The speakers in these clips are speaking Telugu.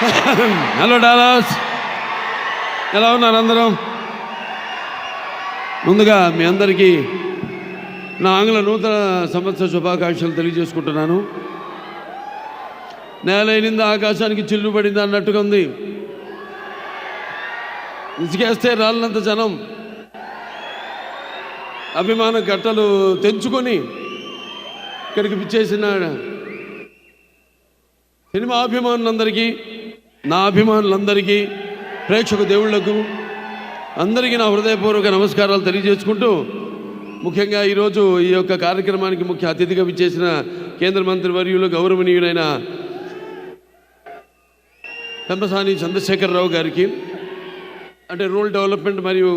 హలో డాలస్, ఎలా ఉన్నారు అందరం? ముందుగా మీ అందరికీ నా ఆంగ్ల నూతన సంవత్సర శుభాకాంక్షలు తెలియజేసుకుంటున్నాను. నేలైనింది ఆకాశానికి చిల్లు పడింది అన్నట్టుగా ఉంది. ఇసుకేస్తే రాళ్ళంత జనం అభిమాన గట్టలు తెంచుకొని ఇక్కడికి పిచ్చేసిన సినిమా అభిమానులందరికీ, నా అభిమానులందరికీ, ప్రేక్షక దేవుళ్లకు అందరికీ నా హృదయపూర్వక నమస్కారాలు తెలియజేసుకుంటూ, ముఖ్యంగా ఈరోజు ఈ యొక్క కార్యక్రమానికి ముఖ్య అతిథిగా విచ్చేసిన కేంద్ర మంత్రి వర్యులు గౌరవనీయులైన పెంపసాని చంద్రశేఖరరావు గారికి, అంటే రూరల్ డెవలప్మెంట్ మరియు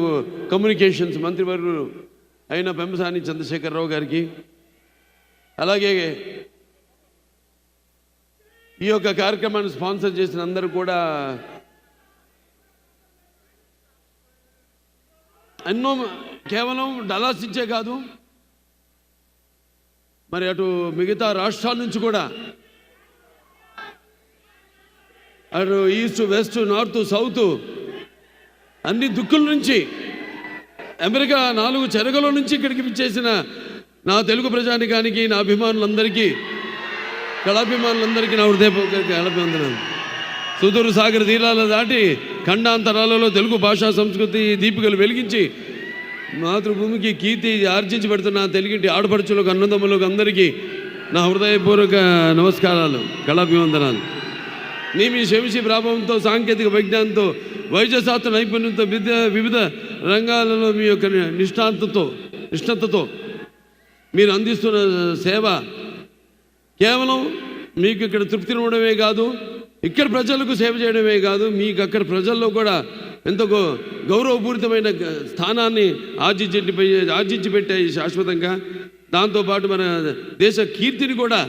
కమ్యూనికేషన్స్ మంత్రివర్యులు అయిన పెంపసాని చంద్రశేఖరరావు గారికి, అలాగే ఈ యొక్క కార్యక్రమాన్ని స్పాన్సర్ చేసిన అందరూ కూడా ఎన్నో కేవలం డలాస్ నుంచే కాదు, మరి అటు మిగతా రాష్ట్రాల నుంచి కూడా, అటు ఈస్ట్ వెస్ట్ నార్త్ సౌత్ అన్ని దిక్కుల నుంచి, అమెరికా 4 చెరగల నుంచి ఇక్కడికి విచ్చేసిన నా తెలుగు ప్రజానికానికి, నా అభిమానులందరికీ, కళాభిమానులందరికీ నా హృదయపూర్వక కళాభివందనాలు. సుదూర సాగర తీరాలు దాటి ఖండాంతరాలలో తెలుగు భాషా సంస్కృతి దీపికలు వెలిగించి మాతృభూమికి కీర్తి ఆర్జించి పెడుతున్న తెలుగింటి ఆడపడుచులకు, అన్నదమ్ములకు అందరికీ నా హృదయపూర్వక నమస్కారాలు, కళాభివందనాలు. మీ శంసి ప్రభావంతో, సాంకేతిక విజ్ఞానంతో, వైద్యశాస్త్ర నైపుణ్యంతో, వివిధ రంగాలలో మీ యొక్క నిష్ణాతతో మీరు అందిస్తున్న సేవ కేవలం మీకు ఇక్కడ తృప్తినివ్వడమే కాదు, ఇక్కడ ప్రజలకు సేవ చేయడమే కాదు, మీకు అక్కడ ప్రజల్లో కూడా ఎంతో గౌరవపూరితమైన స్థానాన్ని ఆర్జించి పెట్టాయి శాశ్వతంగా. దాంతోపాటు మన దేశ కీర్తిని కూడా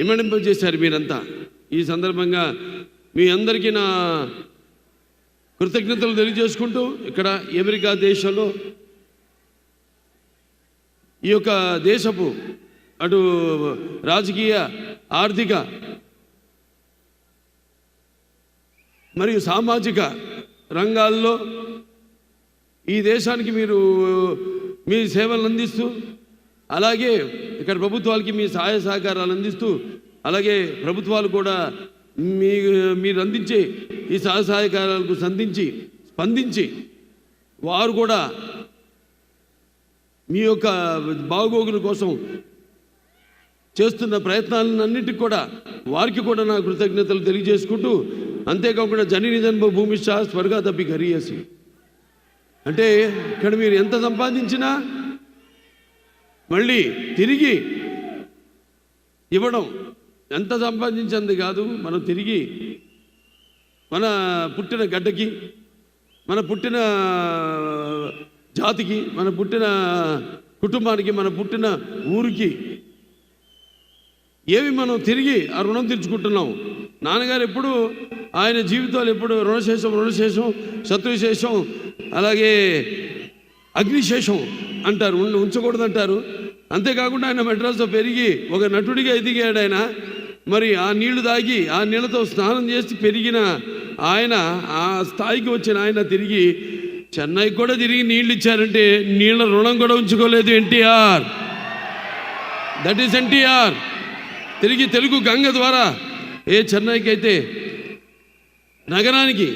ఇమ్మడింపజేశారు మీరంతా. ఈ సందర్భంగా మీ అందరికీ నా కృతజ్ఞతలు తెలియజేసుకుంటూ, ఇక్కడ అమెరికా దేశంలో ఈ యొక్క దేశపు అటు రాజకీయ, ఆర్థిక మరియు సామాజిక రంగాల్లో ఈ దేశానికి మీరు మీ సేవలను అందిస్తూ, అలాగే ఇక్కడ ప్రభుత్వాలకి మీ సహాయ సహకారాలు అందిస్తూ, అలాగే ప్రభుత్వాలు కూడా మీరు అందించే ఈ సహాయ సహకారాలకు స్పందించి వారు కూడా మీ యొక్క బాగోగుల కోసం చేస్తున్న ప్రయత్నాలన్నింటికి కూడా వారికి కూడా నా కృతజ్ఞతలు తెలియజేసుకుంటూ, అంతేకాకుండా జనని జన్మ భూమిష్ట స్వర్గా తప్పి గరీయసి, అంటే ఇక్కడ మీరు ఎంత సంపాదించినా మళ్ళీ తిరిగి ఇవ్వడం, ఎంత సంపాదించింది కాదు, మనం తిరిగి మన పుట్టిన గడ్డకి, మన పుట్టిన జాతికి, మన పుట్టిన కుటుంబానికి, మన పుట్టిన ఊరికి ఏమి మనం తిరిగి ఆ రుణం తీర్చుకుంటున్నాం. నాన్నగారు ఎప్పుడు ఆయన జీవితాలు ఎప్పుడు రుణశేషం శత్రుశేషం అలాగే అగ్నిశేషం అంటారు, ఉంచకూడదంటారు. అంతేకాకుండా ఆయన మెడ్రాస్లో పెరిగి ఒక నటుడిగా ఎదిగాడు ఆయన. మరి ఆ నీళ్లు తాగి ఆ నీళ్ళతో స్నానం చేసి పెరిగిన ఆయన, ఆ స్థాయికి వచ్చిన ఆయన తిరిగి చెన్నైకి కూడా తిరిగి నీళ్ళు ఇచ్చారంటే నీళ్ళ రుణం కూడా ఉంచుకోలేదు ఎన్టీఆర్. That is NTR. తిరిగి తెలుగు గంగ ద్వారా చెన్నైకి అయితే నగరానికి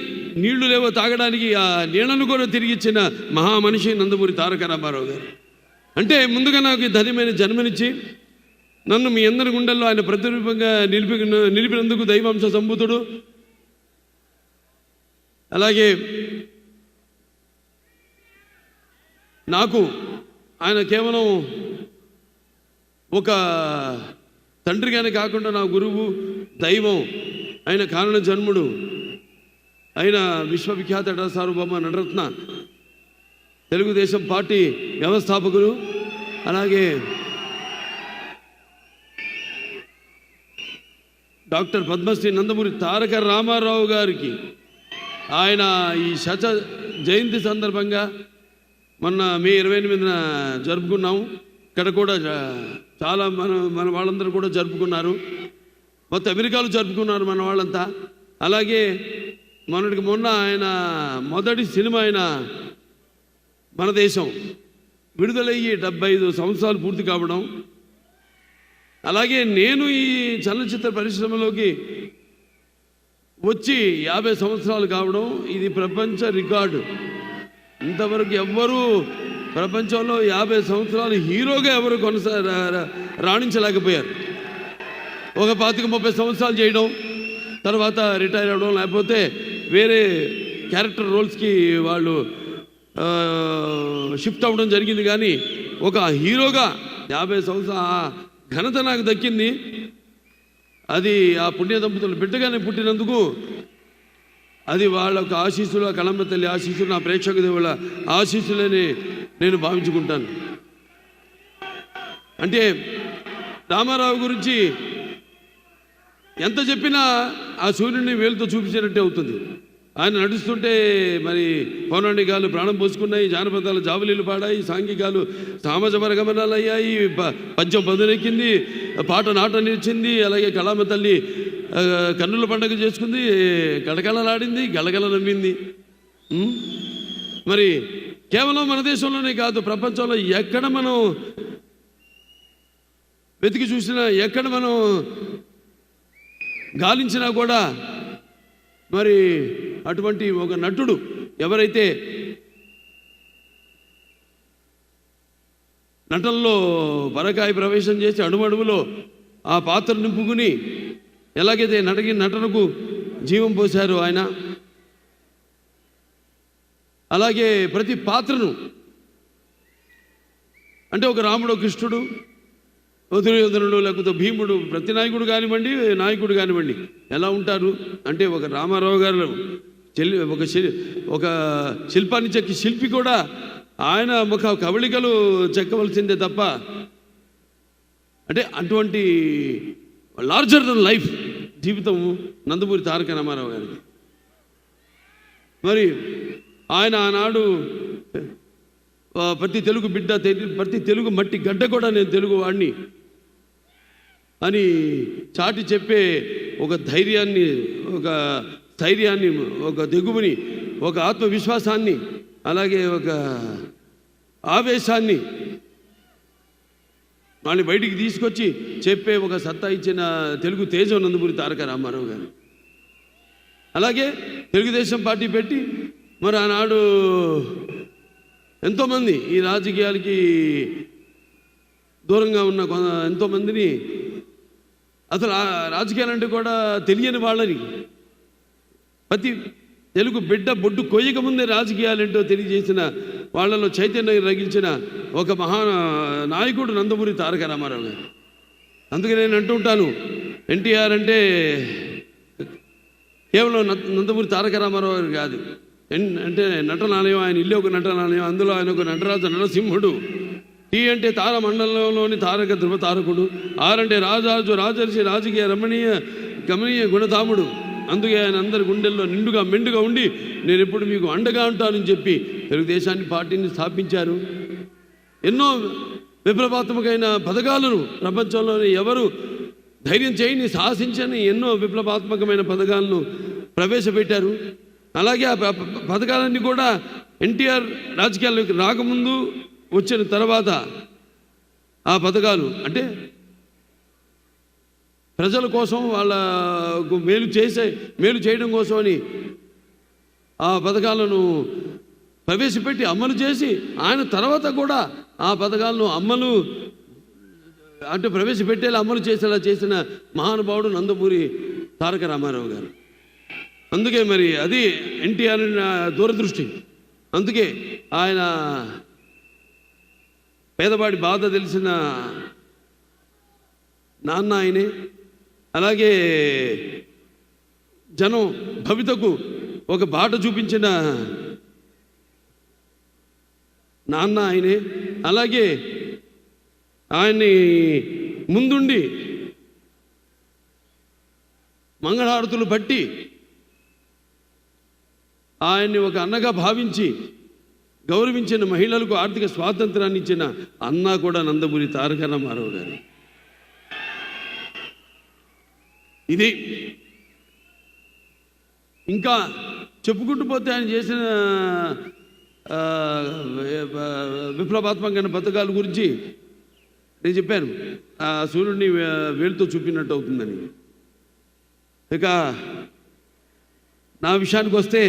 నీళ్లు లేవో తాగడానికి ఆ నీళ్లను కూడా తిరిగి ఇచ్చిన మహామనిషి నందమూరి తారక రామారావు గారు. అంటే ముందుగా నాకు ధన్యమైన జన్మనిచ్చి నన్ను మీ అందరి గుండెల్లో ఆయన ప్రతిరూపంగా నిలిపినందుకు దైవాంశ సంభూతుడు. అలాగే నాకు ఆయన కేవలం ఒక తండ్రిగానే కాకుండా నా గురువు, దైవం, ఆయన కారణ జన్ముడు, ఆయన విశ్వవిఖ్యాత నట సార్వభౌమ నటరత్న, తెలుగుదేశం పార్టీ వ్యవస్థాపకులు, అలాగే డాక్టర్ పద్మశ్రీ నందమూరి తారక రామారావు గారికి ఆయన ఈ జయంతి సందర్భంగా మొన్న మే 28న జరుపుకున్నాము. ఇక్కడ కూడా చాలా మన వాళ్ళందరూ కూడా జరుపుకున్నారు. మొత్తం అమెరికాలో జరుపుకున్నారు మన వాళ్ళంతా. అలాగే మొన్న ఆయన మొదటి సినిమా అయిన మన దేశం విడుదలయ్యి 75 సంవత్సరాలు పూర్తి కావడం, అలాగే నేను ఈ చలనచిత్ర పరిశ్రమలోకి వచ్చి 50 సంవత్సరాలు కావడం, ఇది ప్రపంచ రికార్డు. ఇంతవరకు ఎవ్వరూ ప్రపంచంలో 50 సంవత్సరాలు హీరోగా ఎవరు రాణించలేకపోయారు. ఒక 25-30 సంవత్సరాలు చేయడం, తర్వాత రిటైర్ అవ్వడం, లేకపోతే వేరే క్యారెక్టర్ రోల్స్కి వాళ్ళు షిఫ్ట్ అవ్వడం జరిగింది. కానీ ఒక హీరోగా 50 సంవత్సరాల ఘనత నాకు దక్కింది. అది ఆ పుణ్య దంపతులు బిడ్డగానే పుట్టినందుకు అది వాళ్ళ యొక్క ఆశీస్సులు, కళంబ తల్లి ఆశీస్సులు, నా ప్రేక్షక దేవుళ్ళ ఆశీస్సులని నేను భావించుకుంటాను. అంటే రామారావు గురించి ఎంత చెప్పినా ఆ సూర్యుడిని వేలుతో చూపించినట్టే అవుతుంది. ఆయన నడుస్తుంటే మరి పౌరాణికాలు ప్రాణం పోసుకున్నాయి, జానపదాలు జావలీలు పాడాయి, సాంఘికాలు సామాజ వర్గమనాలు అయ్యాయి, పద్యం పదునెక్కింది, పాట నాట నిలిచింది. అలాగే కళామ తల్లి కన్నుల పండుగ చేసుకుంది, గడగలలాడింది, గలగల నమ్మింది. మరి కేవలం మన దేశంలోనే కాదు, ప్రపంచంలో ఎక్కడ మనం వెతికి చూసినా, ఎక్కడ మనం గాలించినా కూడా మరి అటువంటి ఒక నటుడు ఎవరైతే నటనలో పరకాయ ప్రవేశం చేసి అడుమడుగులో ఆ పాత్ర నింపుకుని ఎలాగైతే నటనకు జీవం పోశారో ఆయన, అలాగే ప్రతి పాత్రను, అంటే ఒక రాముడు, కృష్ణుడు, దుర్యోధనుడు, లేకపోతే భీముడు, ప్రతి నాయకుడు కానివ్వండి, నాయకుడు కానివ్వండి ఎలా ఉంటారు అంటే, ఒక రామారావు గారు ఒక శిల్పాన్ని చెక్కి శిల్పి కూడా ఆయన ముఖ కవళికలు చెక్కవలసిందే తప్ప, అంటే అటువంటి లార్జర్ దెన్ లైఫ్ జీవితం నందమూరి తారక రామారావు గారికి. మరి ఆయన ఆనాడు ప్రతి తెలుగు బిడ్డ, ప్రతి తెలుగు మట్టి గడ్డ కూడా నేను తెలుగు వాడిని అని చాటి చెప్పే ఒక ధైర్యాన్ని, ఒక స్థైర్యాన్ని, ఒక దిగువుని, ఒక ఆత్మవిశ్వాసాన్ని, అలాగే ఒక ఆవేశాన్ని వాళ్ళని బయటికి తీసుకొచ్చి చెప్పే ఒక సత్తా ఇచ్చిన తెలుగు తేజం నందమూరి తారక రామారావు గారు. అలాగే తెలుగుదేశం పార్టీ పెట్టి మరి ఆనాడు ఎంతోమంది ఈ రాజకీయాలకి దూరంగా ఉన్న ఎంతోమందిని, అసలు రాజకీయాలంటే కూడా తెలియని వాళ్ళని, ప్రతి తెలుగు బిడ్డ బొడ్డు కొయ్యక ముందే రాజకీయాలేంటో తెలియజేసిన వాళ్ళలో చైతన్యం రగిల్చిన ఒక నాయకుడు నందమూరి తారక రామారావు గారు. అందుకే నేను అంటుంటాను, ఎన్టీఆర్ అంటే కేవలం నందమూరి తారక రామారావు గారు కాదు, అంటే నటనాలయం, ఆయన ఇల్లు ఒక నటనాలయం, అందులో ఆయన ఒక నటరాజు నరసింహుడు. టీ అంటే తార మండలంలోని తారక ధ్రువ తారకుడు. ఆర్ అంటే రాజాజు రాజర్షి రాజకీయ రమణీయ గమనీయ గుణధాముడు. అందుకే ఆయన అందరి గుండెల్లో నిండుగా మెండుగా ఉండి నేను ఎప్పుడు మీకు అండగా ఉంటానని చెప్పి తెలుగుదేశాన్ని పార్టీని స్థాపించారు. ఎన్నో విప్లవాత్మకమైన పథకాలను ప్రపంచంలోని ఎవరు ధైర్యం చేయని, సాహసించని ఎన్నో విప్లవాత్మకమైన పథకాలను ప్రవేశపెట్టారు. అలాగే ఆ పథకాలన్నీ కూడా ఎన్టీఆర్ రాజకీయాల్లోకి రాకముందు, వచ్చిన తర్వాత ఆ పథకాలు అంటే ప్రజల కోసం, వాళ్ళకు మేలు చేయడం కోసమని ఆ పథకాలను ప్రవేశపెట్టి అమలు చేసి, ఆయన తర్వాత కూడా ఆ పథకాలను అంటే ప్రవేశపెట్టేలా అమలు చేసేలా చేసిన మహానుభావుడు నందమూరి తారక రామారావు గారు. అందుకే మరి అది ఎన్టీఆర్ దూరదృష్టి. అందుకే ఆయన పేదవాడి బాధ తెలిసిన నాన్న ఆయనే. అలాగే జనం భవితకు ఒక బాట చూపించిన నాన్న ఆయనే. అలాగే ఆయన్ని ముందుండి మంగళహారతులు పట్టి ఆయన్ని ఒక అన్నగా భావించి గౌరవించిన, మహిళలకు ఆర్థిక స్వాతంత్రాన్ని ఇచ్చిన అన్న కూడా నందమూరి తారక రామారావు గారు. ఇది ఇంకా చెప్పుకుంటూ పోతే ఆయన చేసిన విప్లవాత్మకమైన పథకాల గురించి నేను చెప్పాను. ఆ సూర్యుడిని వేలుతో చూపినట్టు అవుతుందని. ఇక నా విషయానికి వస్తే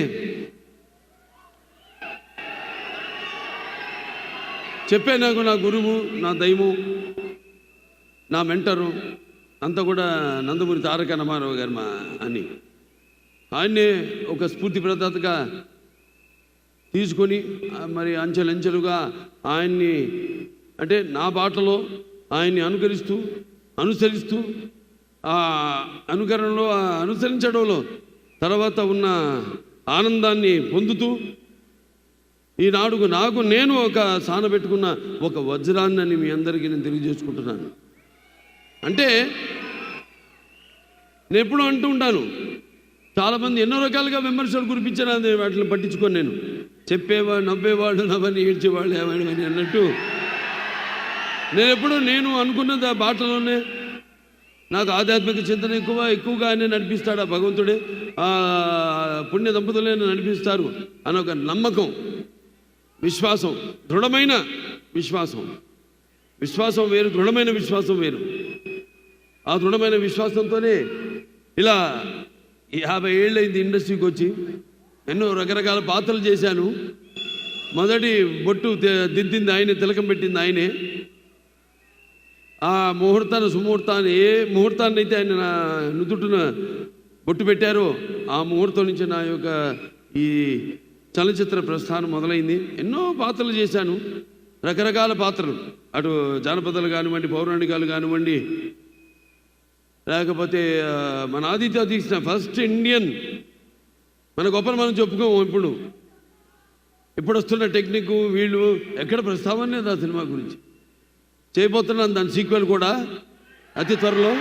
చెప్పాను, నాకు నా గురువు, నా దైవం, నా మెంటరు అంతా కూడా నందమూరి తారక రామారావు గారు అని. ఆయన్నే ఒక స్ఫూర్తి ప్రదాతగా తీసుకొని మరి అంచెలంచెలుగా ఆయన్ని అంటే నా బాటలో ఆయన్ని అనుసరిస్తూ ఆ అనుకరణలో అనుసరించడంలో తర్వాత ఉన్న ఆనందాన్ని పొందుతూ ఈనాడు నాకు నేను ఒక సానబెట్టుకున్న ఒక వజ్రాన్ని అని మీ అందరికీ నేను తెలియజేసుకుంటున్నాను. అంటే నేను ఎప్పుడూ అంటూ ఉంటాను, చాలామంది ఎన్నో రకాలుగా విమర్శలు కురిపించారు, అది వాటిని పట్టించుకొని నేను చెప్పేవాడు, నవ్వేవాడు, నవ్వని ఏడ్చేవాళ్ళు ఏమని అన్నట్టు నేను అనుకున్నది ఆ బాటలోనే. నాకు ఆధ్యాత్మిక చింతన ఎక్కువగా ఆయన నడిపిస్తాడు ఆ భగవంతుడే, ఆ పుణ్య దంపతులే నడిపిస్తారు అని ఒక నమ్మకం, విశ్వాసం, దృఢమైన విశ్వాసం వేరు, దృఢమైన విశ్వాసం వేరు. ఆ దృఢమైన విశ్వాసంతోనే ఇలా 50 ఏళ్ళైంది ఇండస్ట్రీకి వచ్చి ఎన్నో రకరకాల పాత్రలు చేశాను. మొదటి బొట్టు దిద్దింది ఆయనే, తిలకం పెట్టింది ఆయనే. ఆ సుముహూర్తాన్ని ఏ ముహూర్తాన్ని అయితే ఆయన నా నుదుటిన బొట్టు పెట్టారో ఆ ముహూర్తం నుంచి నా యొక్క ఈ చలనచిత్ర ప్రస్థానం మొదలైంది. ఎన్నో పాత్రలు చేశాను, రకరకాల పాత్రలు, అటు జానపదాలు కానివ్వండి, పౌరాణికాలు కానివ్వండి, లేకపోతే మన ఆదిత్య తీసిన ఫస్ట్ ఇండియన్, మన గొప్పలు మనం చెప్పుకోము. ఇప్పుడు వస్తున్న టెక్నిక్ వీళ్ళు ఎక్కడ ప్రస్తావన లేదు ఆ సినిమా గురించి. చేయబోతున్నాను దాని సీక్వెల్ కూడా అతి త్వరలో.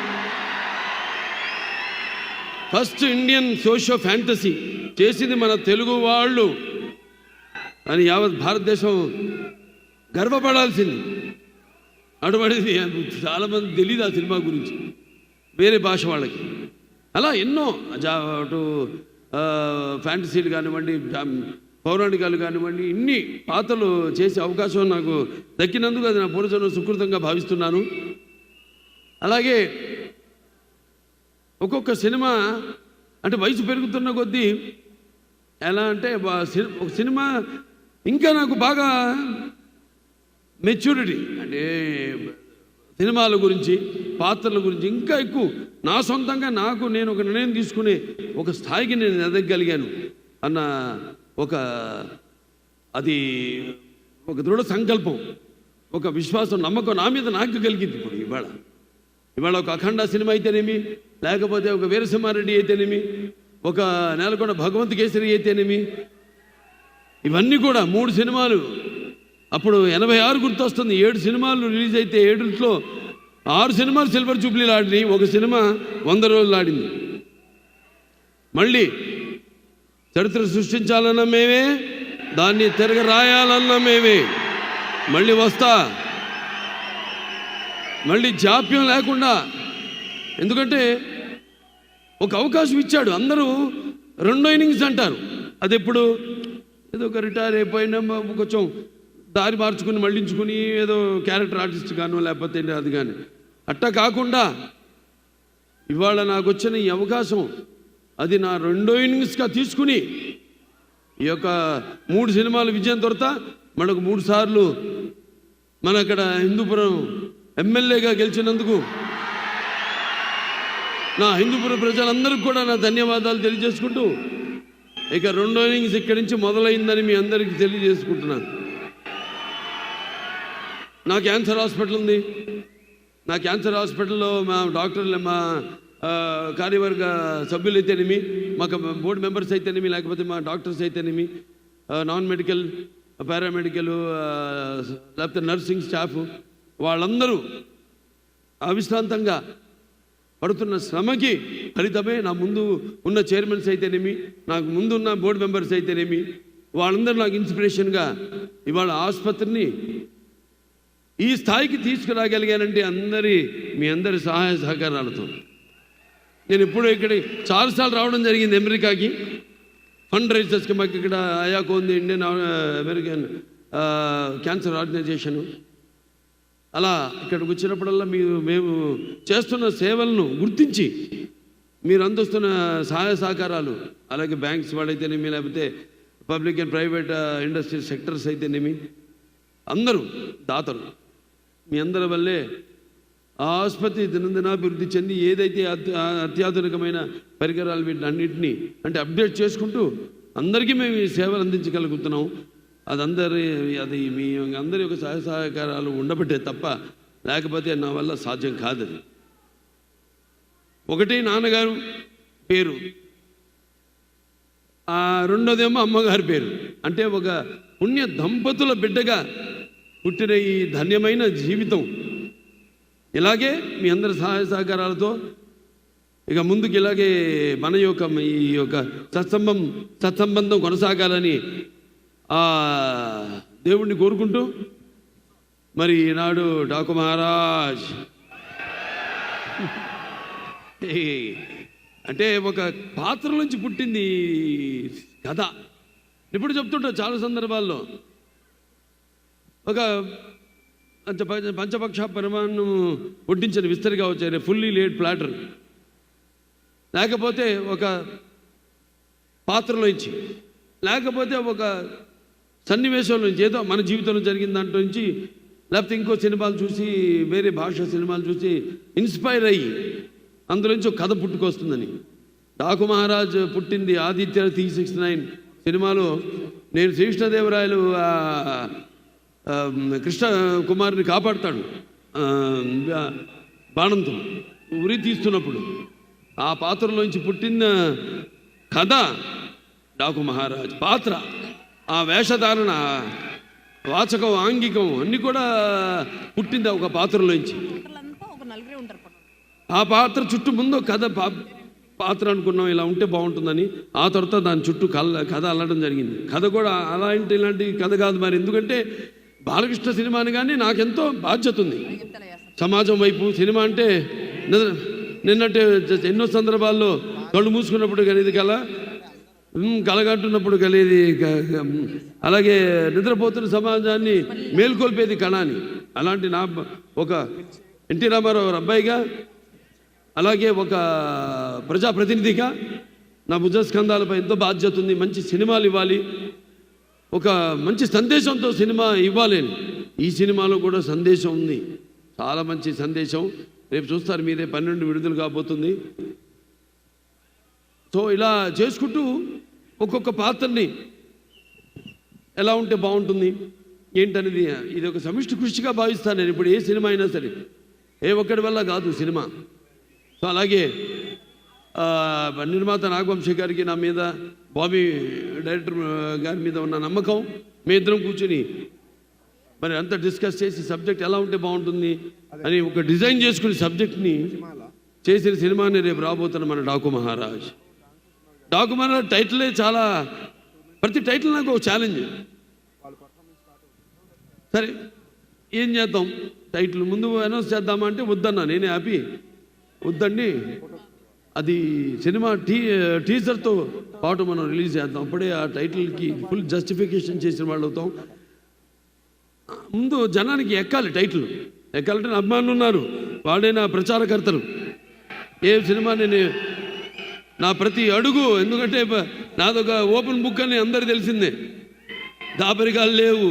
ఫస్ట్ ఇండియన్ సోషియో ఫ్యాంటసీ చేసింది మన తెలుగు వాళ్ళు అని యావత్ భారతదేశం గర్వపడాల్సింది. అటువంటిది చాలామంది తెలియదు ఆ సినిమా గురించి, వేరే భాష వాళ్ళకి. అలా ఎన్నో అటు ఫ్యాంటసీలు కానివ్వండి, పౌరాణికాలు కానివ్వండి, ఇన్ని పాత్రలు చేసే అవకాశం నాకు దక్కినందుకు అది నా పూర్వజన్మ సుకృతంగా భావిస్తున్నాను. అలాగే ఒక్కొక్క సినిమా అంటే వయసు పెరుగుతున్న కొద్దీ ఎలా అంటే ఒక సినిమా ఇంకా నాకు బాగా మెచ్యూరిటీ అంటే సినిమాల గురించి, పాత్రల గురించి ఇంకా ఎక్కువ నా సొంతంగా నేను ఒక నిర్ణయం తీసుకునే ఒక స్థాయికి నేను ఎదగగలిగాను అన్న అది ఒక దృఢ సంకల్పం, ఒక విశ్వాసం, నమ్మకం నా మీద నాకు కలిగింది. ఇప్పుడు ఇవాళ ఒక అఖండ సినిమా అయితేనేమి, లేకపోతే ఒక వీరసింహారెడ్డి అయితేనేమి, ఒక నేలకొండ భగవంత్ కేసరి అయితేనేమి, ఇవన్నీ కూడా 3 సినిమాలు. అప్పుడు 86 గుర్తొస్తుంది. 7 సినిమాలు రిలీజ్ అయితే 7లో 6 సినిమాలు సిల్వర్ జూబ్లీలు ఆడినాయి, ఒక సినిమా 100 రోజులు ఆడింది. మళ్ళీ చరిత్ర సృష్టించాలన్న మేమే, దాన్ని తిరగ రాయాలన్న మేమే. మళ్ళీ వస్తా, మళ్ళీ జాప్యం లేకుండా. ఎందుకంటే ఒక అవకాశం ఇచ్చాడు. అందరూ 2 ఇన్నింగ్స్ అంటారు, అది ఎప్పుడు ఏదో ఒక రిటైర్ అయిపోయినా కొంచెం దారి మార్చుకుని మళ్ళించుకుని ఏదో క్యారెక్టర్ ఆర్టిస్ట్ గాను లేకపోతే అది కానీ అట్టా కాకుండా ఇవాళ నాకు వచ్చిన ఈ అవకాశం అది నా 2 ఇన్నింగ్స్గా తీసుకుని ఈ యొక్క 3 సినిమాలు విజయం దొరత మనకు 3 సార్లు మన అక్కడ హిందూపురం ఎమ్మెల్యేగా గెలిచినందుకు నా హిందూపురం ప్రజలందరికీ కూడా నా ధన్యవాదాలు తెలియజేసుకుంటూ ఇక 2 ఇన్నింగ్స్ ఇక్కడి నుంచి మొదలైందని మీ అందరికీ తెలియజేసుకుంటున్నాను. నా క్యాన్సర్ హాస్పిటల్ ఉంది. నా క్యాన్సర్ హాస్పిటల్లో మా డాక్టర్లు, మా కార్యవర్గ సభ్యులు అయితేనేమి, మాకు బోర్డు మెంబర్స్ అయితేనేమి, లేకపోతే మా డాక్టర్స్ అయితేనేమి, నాన్ మెడికల్, పారామెడికల్, లేకపోతే నర్సింగ్ స్టాఫ్, వాళ్ళందరూ అవిశ్రాంతంగా పడుతున్న శ్రమకి ఫలితమే నా ముందు ఉన్న చైర్మన్స్ అయితేనేమి, నాకు ముందున్న బోర్డు మెంబర్స్ అయితేనేమి, వాళ్ళందరూ నాకు ఇన్స్పిరేషన్గా ఇవాళ ఆసుపత్రిని ఈ స్థాయికి తీసుకురాగలిగానంటే మీ అందరి సహాయ సహకారాలతో. నేను ఇప్పుడు ఇక్కడ చాలాసార్లు రావడం జరిగింది అమెరికాకి ఫండ్ రైజర్స్కి. మాకు ఇక్కడ అయాకో ఉంది, ఇండియన్ అమెరికన్ క్యాన్సర్ ఆర్గనైజేషను. అలా ఇక్కడికి వచ్చినప్పుడల్లా మేము చేస్తున్న సేవలను గుర్తించి మీరు అందిస్తున్న సహాయ సహకారాలు, అలాగే బ్యాంక్స్ వాడైతేనేమి, లేకపోతే public and private industry sectors అయితేనేమి, అందరూ దాతలు, మీ అందరి వల్లే ఆ ఆసుపత్రి దినదినాభివృద్ధి చెంది ఏదైతే అత్యాధునికమైన పరికరాలు వీటిని అన్నింటినీ అంటే అప్డేట్ చేసుకుంటూ అందరికీ మేము ఈ సేవలు అందించగలుగుతున్నాం. అది మీ అందరి యొక్క సహాయ సహకారాలు ఉండబట్టే తప్ప లేకపోతే నా వల్ల సాధ్యం కాదు. అది ఒకటి నాన్నగారు పేరు, రెండోదేమో అమ్మగారి పేరు. అంటే ఒక పుణ్య దంపతుల బిడ్డగా పుట్టిన ఈ ధన్యమైన జీవితం ఇలాగే మీ అందరి సహాయ సహకారాలతో ఇక ముందుకు ఇలాగే మన యొక్క ఈ యొక్క సత్సంబంధం కొనసాగాలని దేవుణ్ణి కోరుకుంటూ మరి ఈనాడు డాకు మహారాజ్ అంటే ఒక పాత్ర నుంచి పుట్టింది కథ. ఇప్పుడు చెప్తుంటా చాలా సందర్భాల్లో ఒక పంచపక్ష పరిమాణం వడ్డించిన విస్తరిగా వచ్చారు, ఫుల్లీ లేడ్ ప్లాటర్, లేకపోతే ఒక పాత్రలో ఇచ్చి, లేకపోతే ఒక సన్నివేశంలో నుంచి ఏదో మన జీవితంలో జరిగిన దాంట్లో నుంచి, లేకపోతే ఇంకో సినిమాలు చూసి వేరే భాష సినిమాలు చూసి ఇన్స్పైర్ అయ్యి అందులోంచి ఒక కథ పుట్టుకొస్తుందని. డాకు మహారాజ్ పుట్టింది ఆదిత్య 369 సినిమాలో. నేను శ్రీకృష్ణదేవరాయలు కృష్ణ కుమారుని కాపాడుతాడు బాణంతో ఉరి తీస్తున్నప్పుడు, ఆ పాత్రలోంచి పుట్టిన కథ డాకు మహారాజ్. పాత్ర, ఆ వేషధారణ, వాచకం, ఆంగికం అన్నీ కూడా పుట్టింది ఒక పాత్రలోంచి. ఆ పాత్ర చుట్టూ ముందు కథ పాత్ర అనుకున్నాం ఇలా ఉంటే బాగుంటుందని, ఆ తర్వాత దాని చుట్టూ కథ అల్లడం జరిగింది. కథ కూడా ఇలాంటి కథ కాదు మరి, ఎందుకంటే బాలకృష్ణ సినిమాని కానీ నాకెంతో బాధ్యత ఉంది సమాజం వైపు. సినిమా అంటే నిన్నట్టే ఎన్నో సందర్భాల్లో కళ్ళు మూసుకున్నప్పుడు కలిగేది కలగంటున్నప్పుడు కలిగేది, అలాగే నిద్రపోతున్న సమాజాన్ని మేల్కొల్పేది కళని. అలాంటి నా ఒక ఎన్టీ రామారావు అబ్బాయిగా, అలాగే ఒక ప్రజాప్రతినిధిగా నా భుజస్కంధాలపై ఎంతో బాధ్యత ఉంది. మంచి సినిమాలు ఇవ్వాలి, ఒక మంచి సందేశంతో సినిమా ఇవ్వాలి. ఈ సినిమాలో కూడా సందేశం ఉంది, చాలా మంచి సందేశం. రేపు చూస్తారు మీరే, 12 విడుదల కాబోతుంది. సో ఇలా చేసుకుంటూ ఒక్కొక్క పాత్రని ఎలా ఉంటే బాగుంటుంది ఏంటనేది ఇది ఒక సమిష్టి కృషిగా భావిస్తాను నేను. ఇప్పుడు ఏ సినిమా అయినా సరే ఏ ఒక్కడి వల్ల కాదు సినిమా. సో అలాగే నిర్మాత నాగవంశీ గారికి నా మీద, బాబీ డైరెక్టర్ గారి మీద ఉన్న నమ్మకం, మీ ఇద్దరం కూర్చుని మరి అంతా డిస్కస్ చేసి సబ్జెక్ట్ ఎలా ఉంటే బాగుంటుంది అని ఒక డిజైన్ చేసుకుని సబ్జెక్ట్ని చేసిన సినిమాని రేపు రాబోతున్న మన డాకు మహారాజ్. డాకు మహారాజ్ టైటిలే చాలా, ప్రతి టైటిల్ నాకు ఒక ఛాలెంజ్. సరే ఏం చేద్దాం, టైటిల్ ముందు అనౌన్స్ చేద్దామా అంటే వద్దన్నా, నేనే హ్యాపీ వద్దండి, అది సినిమా టీజర్తో పాటు మనం రిలీజ్ చేద్దాం, అప్పుడే ఆ టైటిల్కి ఫుల్ జస్టిఫికేషన్ చేసిన వాళ్ళు అవుతాం. ముందు జనానికి ఎక్కాలి, టైటిల్ ఎక్కాలంటే నా అభిమానులు ఉన్నారు, వాడే నా ప్రచారకర్తలు. ఏ సినిమా నేను నా ప్రతి అడుగు, ఎందుకంటే నాదొక ఓపెన్ బుక్ అని అందరికీ తెలిసిందే, దాపరికాలు లేవు,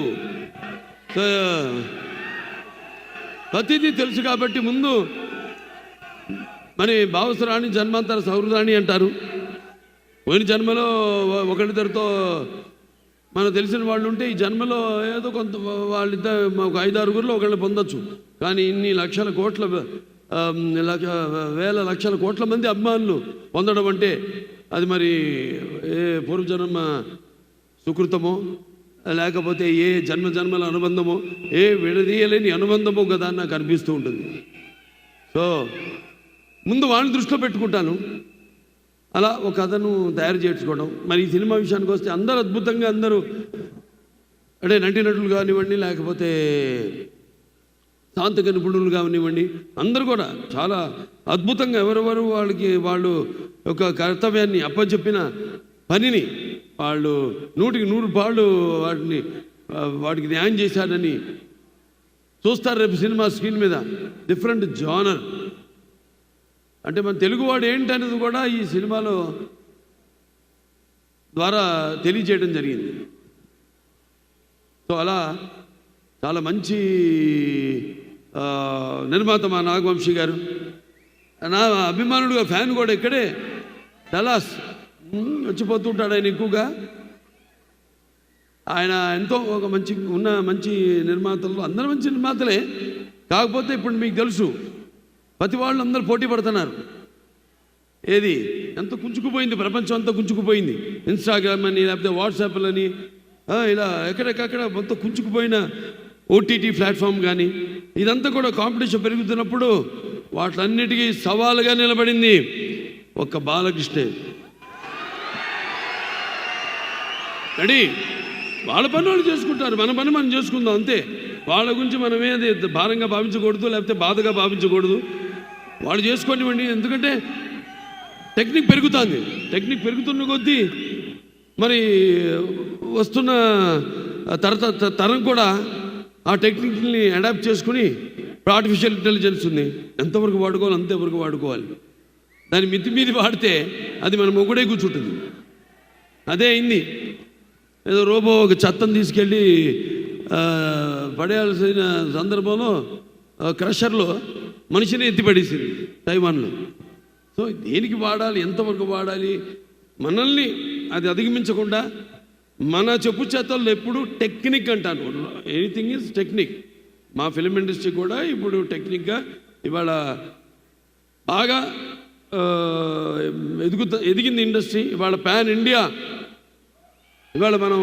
ప్రతిదీ తెలుసు. కాబట్టి ముందు మరి భావసరాణి జన్మాంతర సౌహృదాన్ని అంటారు. పోయిన జన్మలో ఒకరిద్దరితో మనకు తెలిసిన వాళ్ళు ఉంటే ఈ జన్మలో ఏదో కొంత వాళ్ళిద్దరు ఒక 5-6 ఒకళ్ళు పొందొచ్చు. కానీ ఇన్ని లక్షల కోట్ల వేల లక్షల కోట్ల మంది అభిమానులు పొందడం అంటే అది మరి ఏ పూర్వజన్మ సుకృతమో, లేకపోతే ఏ జన్మల అనుబంధమో, ఏ విడదీయలేని అనుబంధమో కదా నాకు అనిపిస్తూ ఉంటుంది. సో ముందు వాళ్ళని దృష్టిలో పెట్టుకుంటాను, అలా ఒక కథను తయారు చేసుకోవడం. మరి ఈ సినిమా విషయానికి వస్తే అందరూ అద్భుతంగా, అందరూ అంటే నటీనటులు కానివ్వండి, లేకపోతే తాంత్రిక నిపుణులు కానివ్వండి, అందరూ కూడా చాలా అద్భుతంగా ఎవరెవరు వాళ్ళు ఒక కర్తవ్యాన్ని అప్పచెప్పిన పనిని వాళ్ళు 100కి 100 వాటికి న్యాయం చేశారని చూస్తారు రేపు సినిమా స్క్రీన్ మీద. డిఫరెంట్ జానర్ అంటే మన తెలుగువాడు ఏంటనేది కూడా ఈ సినిమాలో ద్వారా తెలియజేయడం జరిగింది. సో అలా చాలా మంచి నిర్మాత మా నాగవంశీ గారు. నా అభిమానుడుగా ఫ్యాన్ కూడా ఇక్కడే డలాస్ వచ్చిపోతుంటాడు ఆయన ఎక్కువగా. ఆయన ఎంతో ఒక మంచి నిర్మాతలు, అందరూ మంచి నిర్మాతలే. కాకపోతే ఇప్పుడు మీకు తెలుసు ప్రతి వాళ్ళు అందరూ పోటీ పడుతున్నారు. ఏది ఎంత కుంచుకుపోయింది, ప్రపంచం అంతా కుంచుకుపోయింది. ఇన్స్టాగ్రామ్ అని, లేకపోతే వాట్సాప్లని, ఇలా ఎక్కడెక్కడ మొత్తం కుంచుకుపోయిన ఓటీటీ ప్లాట్ఫామ్ కానీ, ఇదంతా కూడా కాంపిటీషన్ పెరుగుతున్నప్పుడు వాటిలన్నిటికీ సవాలుగా నిలబడింది ఒక్క బాలకృష్ణే. రెడీ, వాళ్ళ పని వాళ్ళు చేసుకుంటారు, మన పని మనం చేసుకుందాం అంతే. వాళ్ళ గురించి మనం ఏది భారంగా భావించకూడదు, లేకపోతే బాధగా భావించకూడదు. వాళ్ళు చేసుకోనివ్వండి. ఎందుకంటే టెక్నిక్ పెరుగుతుంది. టెక్నిక్ పెరుగుతున్న కొద్దీ మరి వస్తున్న తరం కూడా ఆ టెక్నిక్ని అడాప్ట్ చేసుకుని, ఇప్పుడు ఆర్టిఫిషియల్ ఇంటెలిజెన్స్ ఉంది, ఎంతవరకు వాడుకోవాలి అంతవరకు వాడుకోవాలి. దాన్ని మితిమీరి వాడితే అది మన మొగుడే కూర్చుంటుంది. అదే అయింది. ఏదో రోబో ఒక చెత్తను తీసుకెళ్ళి పడేయాల్సిన సందర్భంలో క్రషర్లో మనిషిని ఎత్తిపడేసింది తైవాన్లో. సో దేనికి వాడాలి, ఎంతవరకు వాడాలి, మనల్ని అది అధిగమించకుండా మన చెప్పు చేతల్లో ఎప్పుడు టెక్నిక్ అంటాను. Anything is technique. మా ఫిలిం ఇండస్ట్రీ కూడా ఇప్పుడు టెక్నిక్గా ఇవాళ బాగా ఎదిగింది ఇండస్ట్రీ. ఇవాళ పాన్ ఇండియా. ఇవాళ మనం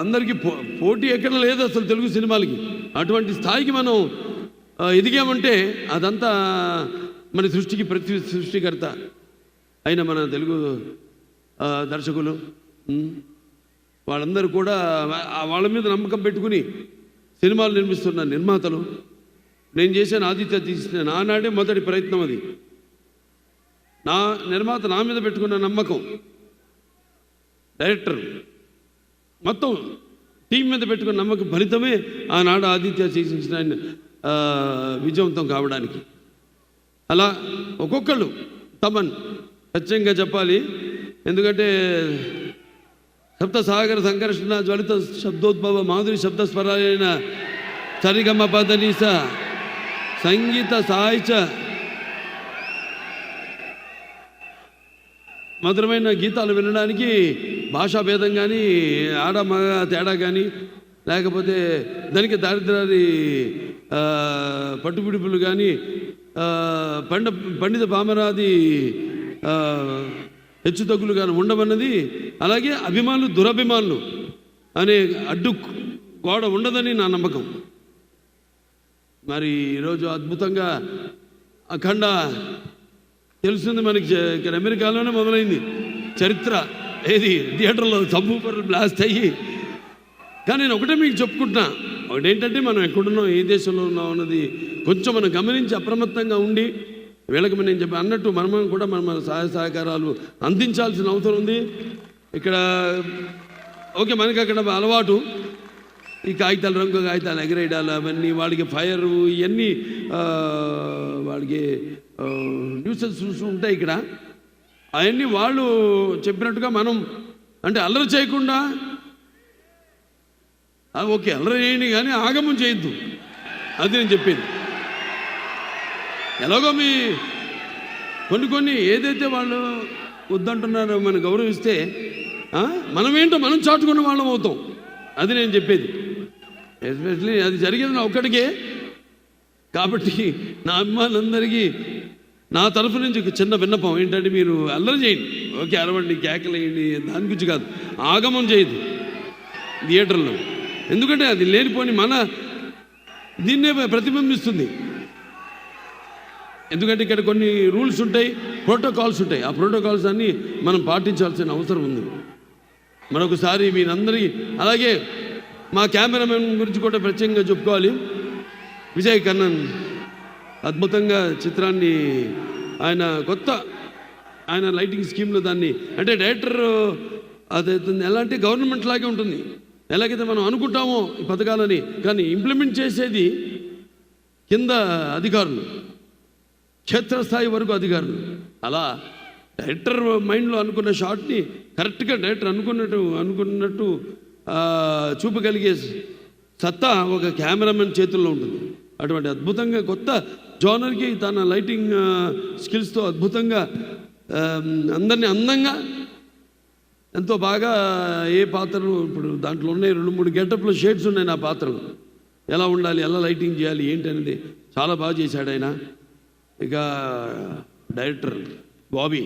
అందరికీ పోటీ ఎక్కడ లేదు అసలు తెలుగు సినిమాలకి. అటువంటి స్థాయికి మనం ఎదిగామంటే అదంతా మన సృష్టికి ప్రతి సృష్టికర్త అయిన మన తెలుగు దర్శకులు, వాళ్ళందరూ కూడా వాళ్ళ మీద నమ్మకం పెట్టుకుని సినిమాలు నిర్మిస్తున్న నిర్మాతలు. నేను చేసిన ఆదిత్య తీసిన నానాడే మొదటి ప్రయత్నం అది. నా నిర్మాత నా మీద పెట్టుకున్న నమ్మకం, డైరెక్టర్ మొత్తం టీం మీద పెట్టుకున్న నమ్మకం ఫలితమే ఆనాడు ఆదిత్య చేసిన విజయవంతం కావడానికి. అలా ఒక్కొక్కళ్ళు తమన్ ఖచ్చితంగా చెప్పాలి. ఎందుకంటే సప్త సాగర సంకర్షణ జ్వలిత శబ్దోద్భవ మాధురి శబ్దస్వరాలైన సరిగమ పదనీస సంగీత సాహిత్య మధురమైన గీతాలు వినడానికి భాషా భేదం కానీ, ఆడ మగ తేడా కానీ, లేకపోతే దానికి దారిద్రాది పట్టుపిడుపులు కానీ, పండిత పామరాది హెచ్చుతగ్గులు కానీ ఉండమన్నది. అలాగే అభిమానులు దురభిమానులు అనే అడ్డు గోడ ఉండదని నా నమ్మకం. మరి ఈరోజు అద్భుతంగా అఖండ తెలుస్తుంది మనకి. ఇక్కడ అమెరికాలోనే మొదలైంది చరిత్ర. ఏది థియేటర్లో సబ్బూపర్ బ్లాస్ట్ అయ్యి. కానీ నేను ఒకటే మీకు చెప్పుకుంటున్నా, ఒకటేంటంటే మనం ఎక్కడున్నాం, ఏ దేశంలో ఉన్నాం అన్నది కొంచెం మనం గమనించి అప్రమత్తంగా ఉండి వీళ్ళకి నేను చెప్పి అన్నట్టు మనం కూడా మన సహాయ సహకారాలు అందించాల్సిన అవసరం ఉంది. ఇక్కడ ఓకే, మనకి అక్కడ అలవాటు ఈ కాగితాలు, రంగు కాగితాలు ఎగరేయడాలు, అవన్నీ వాళ్ళకి ఫైర్, ఇవన్నీ వాళ్ళకి న్యూసెన్స్ ఉంటాయి ఇక్కడ. అవన్నీ వాళ్ళు చెప్పినట్టుగా మనం అంటే అల్లరి చేయకుండా, ఓకే అల్లరి చేయండి కానీ ఆగమం చేయొద్దు. అది నేను చెప్పింది. ఎలాగో మీ కొన్ని ఏదైతే వాళ్ళు వద్దంటున్నారో మనం గౌరవిస్తే మనమేంటో మనం చాటుకున్న వాళ్ళం అవుతాం. అది నేను చెప్పేది. ఎస్పెషలీ అది జరిగేది నా ఒక్కడికే. కాబట్టి నా అభిమానులందరికీ నా తరఫు నుంచి ఒక చిన్న విన్నపం ఏంటంటే, మీరు అల్లరి చేయండి, ఓకే అరవండి, కేకలు వేయండి, దాని గురించి కాదు, ఆగమం చేయదు థియేటర్లో. ఎందుకంటే అది లేనిపోని మన దీన్నే ప్రతిబింబిస్తుంది. ఎందుకంటే ఇక్కడ కొన్ని రూల్స్ ఉంటాయి, ప్రోటోకాల్స్ ఉంటాయి. ఆ ప్రోటోకాల్స్ అన్నీ మనం పాటించాల్సిన అవసరం ఉంది. మరొకసారి మీరందరికీ, అలాగే మా కెమెరామెన్ గురించి కూడా ప్రత్యేకంగా చెప్పుకోవాలి. విజయ్ కన్నన్ అద్భుతంగా చిత్రాన్ని ఆయన లైటింగ్ స్కీమ్లో దాన్ని అంటే డైరెక్టర్ అది ఎలాంటి గవర్నమెంట్ లాగే ఉంటుంది. ఎలాగైతే మనం అనుకుంటామో ఈ పథకాలని, కానీ ఇంప్లిమెంట్ చేసేది కింద అధికారులు, క్షేత్రస్థాయి వరకు అధికారులు. అలా డైరెక్టర్ మైండ్లో అనుకున్న షాట్ని కరెక్ట్గా డైరెక్టర్ అనుకున్నట్టు చూపగలిగే సత్తా ఒక కెమెరామెన్ చేతుల్లో ఉంటుంది. అటువంటి అద్భుతంగా కొత్త జోనర్కి తన లైటింగ్ స్కిల్స్తో అద్భుతంగా అందరినీ అందంగా ఎంతో బాగా ఏ పాత్రలు ఇప్పుడు దాంట్లో ఉన్నాయి 2-3 గెటప్లో షేడ్స్ ఉన్నాయి నా పాత్రలు. ఎలా ఉండాలి, ఎలా లైటింగ్ చేయాలి ఏంటి అనేది చాలా బాగా చేశాడు ఆయన. ఇక డైరెక్టర్ బాబీ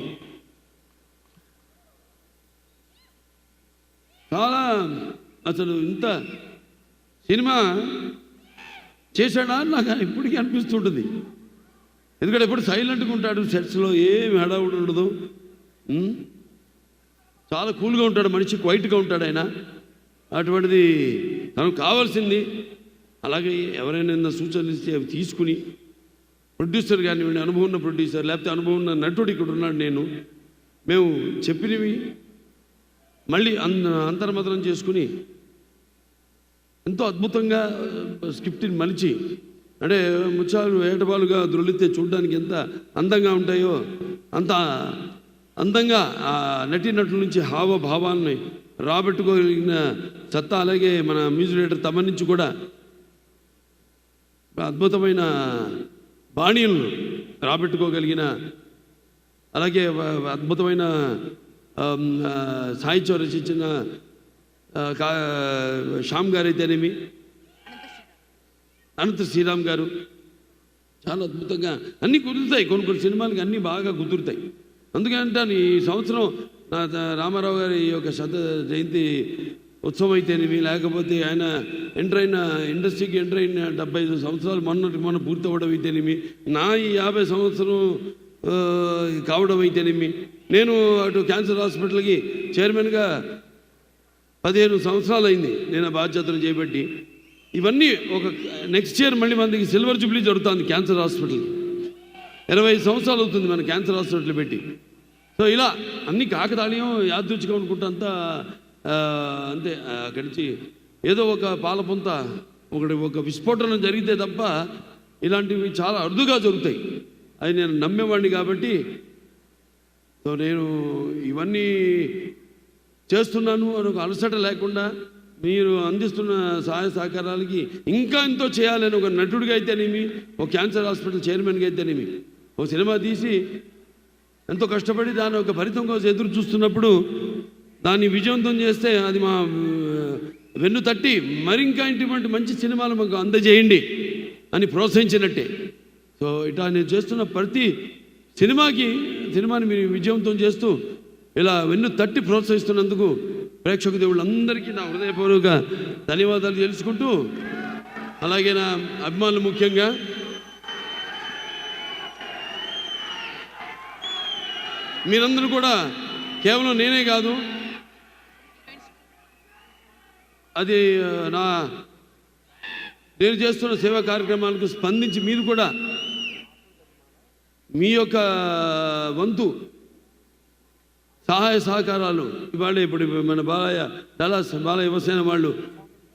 చాలా అసలు ఇంత సినిమా చేశాడా నాకు ఇప్పటికీ అనిపిస్తుంటుంది. ఎందుకంటే ఎప్పుడు సైలెంట్గా ఉంటాడు, సెట్స్లో ఏమి హడావుడు ఉండదు, చాలా కూల్గా ఉంటాడు మనిషి, క్వైట్గా ఉంటాడు ఆయన. అటువంటిది తనకు కావాల్సింది. అలాగే ఎవరైనా సూచనలు ఇస్తే అవి తీసుకుని ప్రొడ్యూసర్ కానివ్వండి, అనుభవం ఉన్న ప్రొడ్యూసర్ లేకపోతే అనుభవం ఉన్న నటుడు ఇక్కడ ఉన్నాడు, మేము చెప్పినవి మళ్ళీ అంతర్మతనం చేసుకుని ఎంతో అద్భుతంగా స్క్రిప్ట్ని మలిచి, అంటే ముత్యాలు ఏటపాలుగా ద్రొల్లితే చూడడానికి ఎంత అందంగా ఉంటాయో అంత అందంగా ఆ నటీనటుల నుంచి హావభావాలని రాబెట్టుకోగలిగిన సత్తా, అలాగే మన మ్యూజిక్ డైరెక్టర్ తమన్ నుంచి కూడా అద్భుతమైన బాణీలను రాబెట్టుకోగలిగిన, అలాగే అద్భుతమైన సాహిత్యం రచించిన శ్యామ్ గారు అయితేనేమి, అనంత శ్రీరామ్ గారు చాలా అద్భుతంగా అన్నీ కుదురుతాయి. కొన్ని సినిమాలకి అన్నీ బాగా కుదురుతాయి. అందుకంటే ఈ సంవత్సరం రామారావు గారి యొక్క జయంతి ఉత్సవం అయితేనేమి, లేకపోతే ఆయన ఇండస్ట్రీకి ఎంటర్ అయిన 75 సంవత్సరాలు మొన్న పూర్తి అవ్వడం అయితేనేమి, నా ఈ 50 సంవత్సరం కావడం అయితేనేమి, నేను అటు క్యాన్సర్ హాస్పిటల్కి చైర్మన్గా 15 సంవత్సరాలు అయింది నేను ఆ బాధ్యతలు చేపట్టి. ఇవన్నీ ఒక నెక్స్ట్ ఇయర్ మళ్ళీ మనకి సిల్వర్ జూబ్లీ జరుగుతుంది క్యాన్సర్ హాస్పిటల్కి. 25 సంవత్సరాలు అవుతుంది మన క్యాన్సర్ హాస్పిటల్ పెట్టి. సో ఇలా అన్ని కాకతాళీయం యాదృచ్ఛికం అనుకుంటా అంతా అంతే. అక్కడి నుంచి ఏదో ఒక పాలపొంత ఒక విస్ఫోటనం జరిగితే తప్ప ఇలాంటివి చాలా అరుదుగా జరుగుతాయి. అది నేను నమ్మేవాడిని కాబట్టి సో నేను ఇవన్నీ చేస్తున్నాను అని ఒక అలసట లేకుండా మీరు అందిస్తున్న సహాయ సహకారాలకి ఇంకా ఎంతో చేయాలని ఒక నటుడిగా అయితేనేమి, ఒక క్యాన్సర్ హాస్పిటల్ చైర్మన్గా అయితేనేమి, ఒక సినిమా తీసి ఎంతో కష్టపడి దాని ఒక ఫలితం కోసం ఎదురు చూస్తున్నప్పుడు దాన్ని విజయవంతం చేస్తే అది మా వెన్ను తట్టి మరింకా ఇటువంటి మంచి సినిమాలు మాకు అందజేయండి అని ప్రోత్సహించినట్టే. సో ఇట్లా నేను చేస్తున్న ప్రతి సినిమాని మీరు విజయవంతం చేస్తూ ఇలా వెన్ను తట్టి ప్రోత్సహిస్తున్నందుకు ప్రేక్షక దేవుళ్ళందరికీ నా హృదయపూర్వక ధన్యవాదాలు తెలుసుకుంటూ, అలాగే నా అభిమానులు ముఖ్యంగా మీరందరూ కూడా కేవలం నేనే కాదు, అది నేను చేస్తున్న సేవా కార్యక్రమాలకు స్పందించి మీరు కూడా మీ యొక్క వంతు సహాయ సహకారాలు ఇవాళ ఇప్పుడు మన డలాస్ బాలయ్య యువసేన వాళ్ళు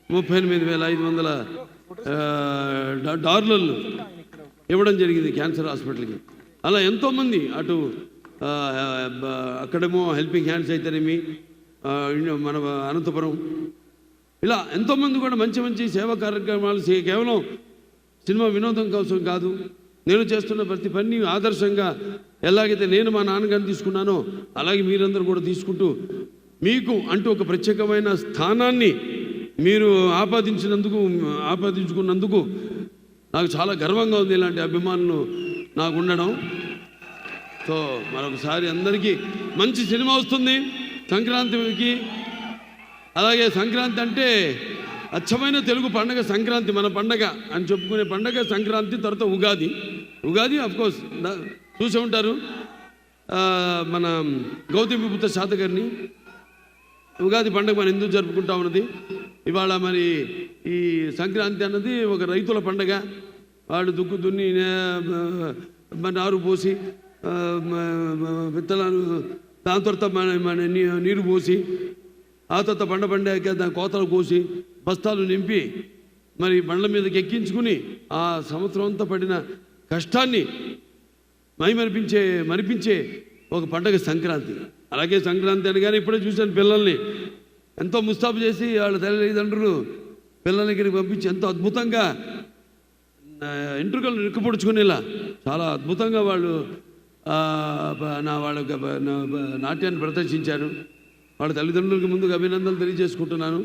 $38,500 ఇవ్వడం జరిగింది క్యాన్సర్ హాస్పిటల్కి. అలా ఎంతోమంది అటు అక్కడేమో హెల్పింగ్ హ్యాండ్స్ అయితేనేమి, మన అనంతపురం, ఇలా ఎంతోమంది కూడా మంచి మంచి సేవా కార్యక్రమాలు కేవలం సినిమా వినోదం కోసం కాదు, నేను చేస్తున్న ప్రతి పని ఆదర్శంగా ఎలాగైతే నేను మా నాన్నగారిని తీసుకున్నానో అలాగే మీరందరూ కూడా తీసుకుంటూ మీకు అంటూ ఒక ప్రత్యేకమైన స్థానాన్ని మీరు ఆపాదించుకున్నందుకు నాకు చాలా గర్వంగా ఉంది. ఇలాంటి అభిమానులు నాకు ఉండడం. సో మరొకసారి అందరికీ మంచి సినిమా వస్తుంది సంక్రాంతికి. అలాగే సంక్రాంతి అంటే అచ్చమైన తెలుగు పండగ సంక్రాంతి, మన పండగ అని చెప్పుకునే పండగ సంక్రాంతి. తర్వాత ఉగాది అఫ్కోర్స్ చూసే ఉంటారు మన గౌతమిపుత్ర శాతకర్ణి. ఉగాది పండుగ మనం ఎందుకు జరుపుకుంటా ఉన్నది ఇవాళ. మరి ఈ సంక్రాంతి అన్నది ఒక రైతుల పండగ, వాడు దుక్కు దున్ని నారు పోసి విత్తనాలు, దాని తర్వాత మన నీరు పోసి, ఆ తర్వాత పండాక దాని కోతలు కోసి బస్తాలు నింపి మరి బండ్ల మీదకి ఎక్కించుకుని ఆ సంవత్సరం అంతా పడిన కష్టాన్ని మరిపించే ఒక పండగ సంక్రాంతి. అలాగే సంక్రాంతి అనగానే ఇప్పుడే చూశాను పిల్లల్ని ఎంతో ముస్తాబు చేసి వాళ్ళ తల్లిదండ్రులు పిల్లల దగ్గరికి పంపించి ఎంతో అద్భుతంగా ఎంట్రుకలు నిక్కపొడుచుకునేలా చాలా అద్భుతంగా వాళ్ళు వాళ్ళ నాట్యాన్ని ప్రదర్శించారు. వాళ్ళ తల్లిదండ్రులకి ముందుగా అభినందనలు తెలియజేసుకుంటున్నాను.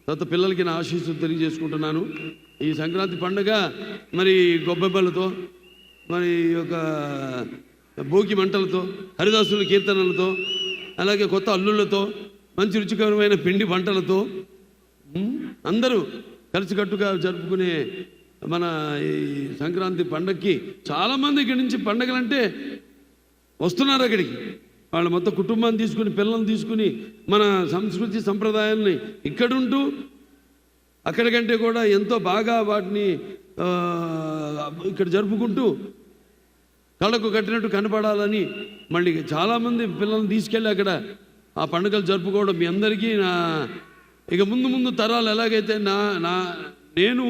తర్వాత పిల్లలకి నా ఆశీస్సులు తెలియజేసుకుంటున్నాను. ఈ సంక్రాంతి పండుగ మరి గొబ్బెమ్మలతో, మరి ఒక భోగి మంటలతో, హరిదాసుల కీర్తనలతో, అలాగే కొత్త అల్లుళ్ళతో, మంచి రుచికరమైన పిండి వంటలతో అందరూ కలిసికట్టుగా జరుపుకునే మన ఈ సంక్రాంతి పండగకి చాలామంది ఇక్కడి నుంచి పండగలంటే వస్తున్నారు అక్కడికి. వాళ్ళ మొత్తం కుటుంబాన్ని తీసుకుని, పిల్లల్ని తీసుకుని మన సంస్కృతి సంప్రదాయాల్ని ఇక్కడుంటూ అక్కడికంటే కూడా ఎంతో బాగా వాటిని ఇక్కడ జరుపుకుంటూ కళ్ళకు కట్టినట్టు కనపడాలని మళ్ళీ చాలామంది పిల్లల్ని తీసుకెళ్ళి అక్కడ ఆ పండుగలు జరుపుకోవడం మీ అందరికీ ఇక ముందు తరాలు ఎలాగైతే నేను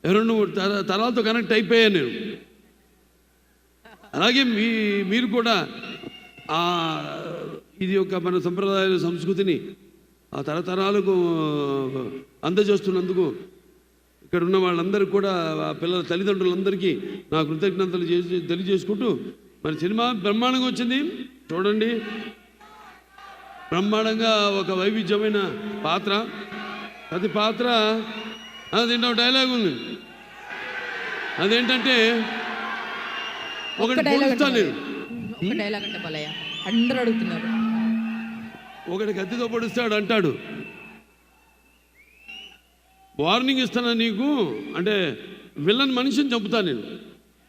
2-3 తరాలతో కనెక్ట్ అయిపోయాను నేను. అలాగే మీరు కూడా ఇది ఒక మన సంప్రదాయాల సంస్కృతిని ఆ తరతరాలకు అందజేస్తున్నందుకు ఇక్కడ ఉన్న వాళ్ళందరికీ కూడా ఆ పిల్లల తల్లిదండ్రులందరికీ నా కృతజ్ఞతలు తెలియజేసుకుంటూ మరి సినిమా బ్రహ్మాండంగా వచ్చింది చూడండి. బ్రహ్మాండంగా ఒక వైవిధ్యమైన పాత్ర, ప్రతి పాత్ర దీంట్లో డైలాగ్ ఉంది. అదేంటంటే ఒకటి కత్తితో పొడుస్తాడు అంటాడు, వార్నింగ్ ఇస్తానా నీకు అంటే విలన్ మనిషిని చంపుతాను నేను.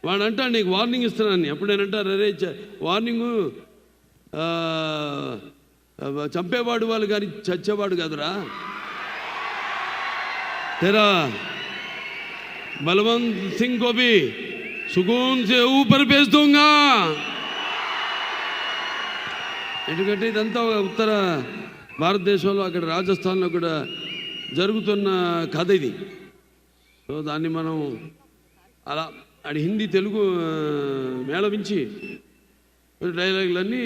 వాడు అంటాడు నీకు వార్నింగ్ ఇస్తున్నాను. అప్పుడు నేను అంటారు అరే వార్నింగు చంపేవాడు వాళ్ళు కానీ చచ్చేవాడు కాదురా. तेरा बलवंत सिंह को भी सुकून से ऊपर भेज दूंगा. ఎందుకంటే ఇదంతా ఉత్తర భారతదేశంలో అక్కడ రాజస్థాన్లో కూడా జరుగుతున్న కథ ఇది. సో దాన్ని మనం అలా హిందీ తెలుగు మేళవించి డైలాగులన్నీ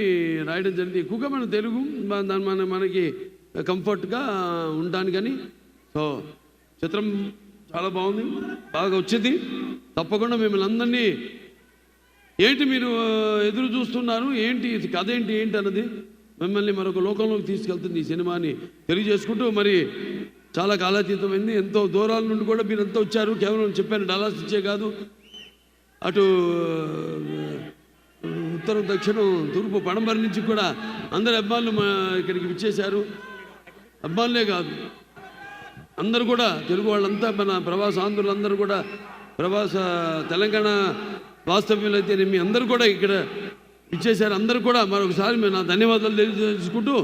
రాయడం జరిగింది. ఎక్కువగా మన తెలుగు మనకి కంఫర్ట్గా ఉండడానికని. సో చిత్రం చాలా బాగుంది, బాగా వచ్చింది. తప్పకుండా మిమ్మల్ని అందరినీ ఏంటి మీరు ఎదురు చూస్తున్నారు, ఏంటి కథ ఏంటి అన్నది మిమ్మల్ని మరొక లోకంలోకి తీసుకెళ్తుంది ఈ సినిమాని తెలియజేసుకుంటూ. మరి చాలా కాలాతీతమైంది, ఎంతో దూరాల నుండి కూడా మీరు ఎంతో వచ్చారు. కేవలం చెప్పాను డలాస్ ఇచ్చే కాదు, అటు ఉత్తరం దక్షిణం తూర్పు పడమర నుంచి కూడా అందరు అబ్బాయిలు ఇక్కడికి విచ్చేశారు. అబ్బాయిలే కాదు అందరూ కూడా తెలుగు వాళ్ళంతా మన ప్రవాస ఆంధ్రులందరూ కూడా ప్రవాస తెలంగాణ వాస్తవ్యులైతే మీ అందరూ కూడా ఇక్కడ ఇచ్చేశారు. అందరూ కూడా మరొకసారి నా ధన్యవాదాలు తెలియజేసుకుంటూ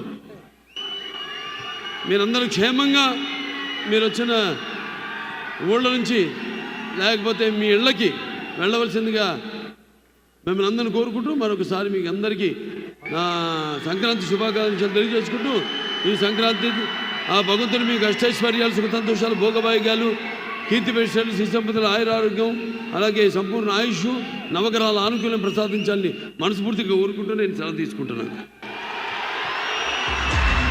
మీరందరూ క్షేమంగా మీరు వచ్చిన ఊళ్ళ నుంచి లేకపోతే మీ ఇళ్ళకి వెళ్ళవలసిందిగా మిమ్మల్ని అందరిని కోరుకుంటూ మరొకసారి మీకు అందరికీ నా సంక్రాంతి శుభాకాంక్షలు తెలియజేసుకుంటూ ఈ సంక్రాంతి ఆ భగవంతుడు మీకు అష్టైశ్వర్యాలు, సుఖ సంతోషాలు, భోగభాగ్యాలు, కీర్తి ప్రతిష్టలు, శ్రీ సంపదలు, ఆయురారోగ్యం, అలాగే సంపూర్ణ ఆయుష్, నవగ్రహాల ఆనుకూల్యం ప్రసాదించాలని మనస్ఫూర్తిగా కోరుకుంటూ నేను సెలవు తీసుకుంటున్నాను.